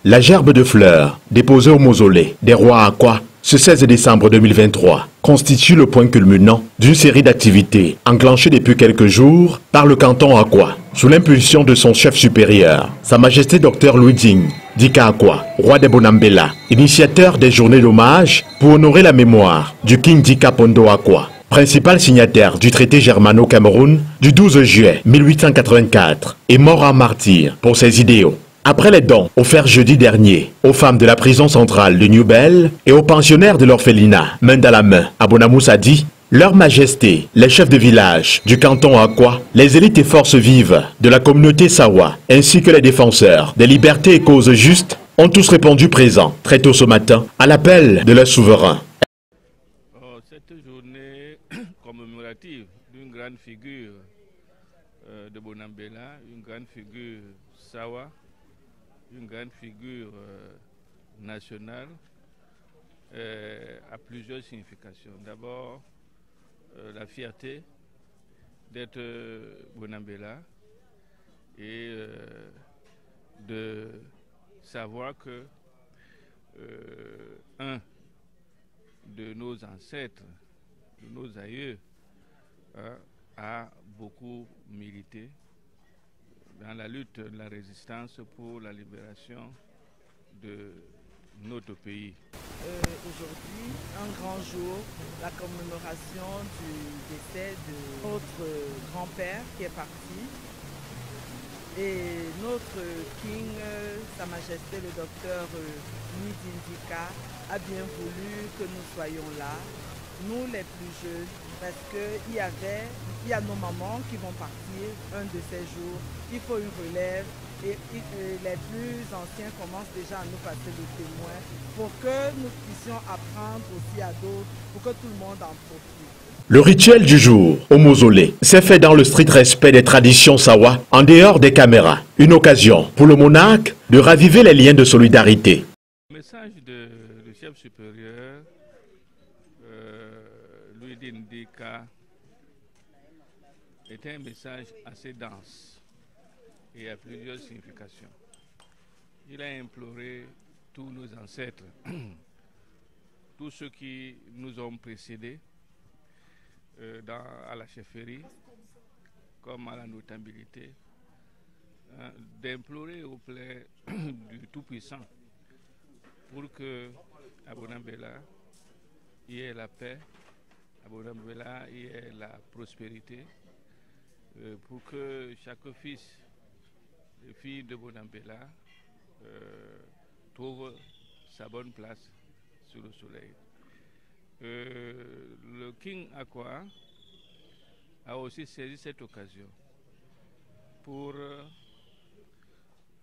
La gerbe de fleurs déposée au mausolée des rois Akwa ce 16 décembre 2023 constitue le point culminant d'une série d'activités enclenchées depuis quelques jours par le canton Akwa, sous l'impulsion de son chef supérieur, Sa Majesté Dr Louis Ding Dika Akwa, roi des Bonambela, initiateur des journées d'hommage pour honorer la mémoire du King Dika Pondo Akwa, principal signataire du traité germano-cameroun du 12 juillet 1884 et mort en martyr pour ses idéaux. Après les dons offerts jeudi dernier aux femmes de la prison centrale de New Bell et aux pensionnaires de l'orphelinat main dans la main à Bonamoussa dit, Leur Majesté, les chefs de village du canton Akwa, les élites et forces vives de la communauté Sawa, ainsi que les défenseurs des libertés et causes justes ont tous répondu présents très tôt ce matin à l'appel de leur souverain. Cette journée commémorative d'une grande figure de Bonambela, une grande figure Sawa, une grande figure nationale, a plusieurs significations. D'abord, la fierté d'être Bonambela et de savoir que un de nos ancêtres, de nos aïeux, a beaucoup milité dans la lutte, la résistance pour la libération de notre pays. Aujourd'hui, un grand jour, la commémoration du décès de notre grand-père qui est parti. Et notre King, Sa Majesté le docteur Louis Ding Dika, a bien voulu que nous soyons là, nous les plus jeunes, parce qu'il y a nos mamans qui vont partir un de ces jours. Il faut une relève et les plus anciens commencent déjà à nous passer le témoin pour que nous puissions apprendre aussi à d'autres, pour que tout le monde en profite. Le rituel du jour au mausolée s'est fait dans le strict respect des traditions Sawa, en dehors des caméras. Une occasion pour le monarque de raviver les liens de solidarité. Le message du chef supérieur, Louis Ding Dika, était un message assez dense et à plusieurs significations. Il a imploré tous nos ancêtres, tous ceux qui nous ont précédés, à la chefferie comme à la notabilité, d'implorer auprès du Tout-Puissant pour que à Bonambela il y ait la paix, à Bonambela il y ait la prospérité, pour que chaque fils et fille de Bonambela trouve sa bonne place sur le soleil. Le King Akwa a aussi saisi cette occasion pour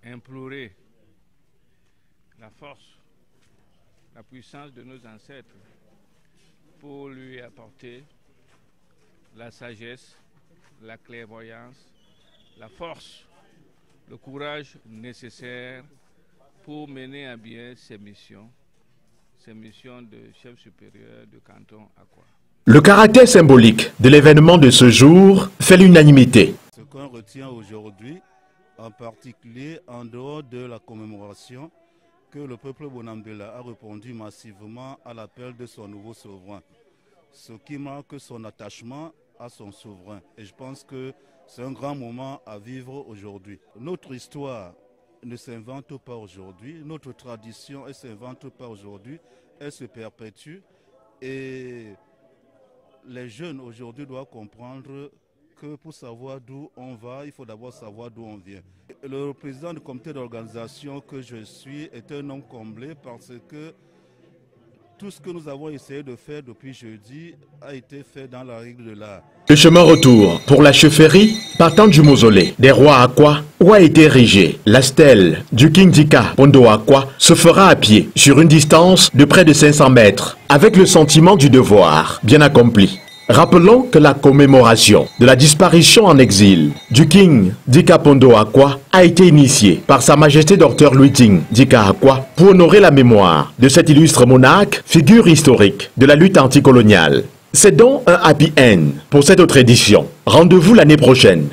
implorer la force, la puissance de nos ancêtres pour lui apporter la sagesse, la clairvoyance, la force, le courage nécessaire pour mener à bien ses missions de chef supérieur du canton Akwa. Le caractère symbolique de l'événement de ce jour fait l'unanimité. Ce qu'on retient aujourd'hui, en particulier en dehors de la commémoration, que le peuple Bonambela a répondu massivement à l'appel de son nouveau souverain, ce qui marque son attachement à son souverain. Et je pense que c'est un grand moment à vivre aujourd'hui. Notre histoire ne s'invente pas aujourd'hui, notre tradition ne s'invente pas aujourd'hui, elle se perpétue et les jeunes aujourd'hui doivent comprendre que pour savoir d'où on va, il faut d'abord savoir d'où on vient. Le président du comité d'organisation que je suis est un homme comblé parce que tout ce que nous avons essayé de faire depuis jeudi a été fait dans la règle de l'art. Le chemin retour pour la chefferie partant du mausolée des rois Akwa où a été érigée la stèle du King Dika Pondo Akwa se fera à pied sur une distance de près de 500 mètres avec le sentiment du devoir bien accompli. Rappelons que la commémoration de la disparition en exil du King Dika Pondo Akwa a été initiée par Sa Majesté Dr Louis Ding Dika Akwa pour honorer la mémoire de cet illustre monarque, figure historique de la lutte anticoloniale. C'est donc un happy end pour cette autre édition. Rendez-vous l'année prochaine.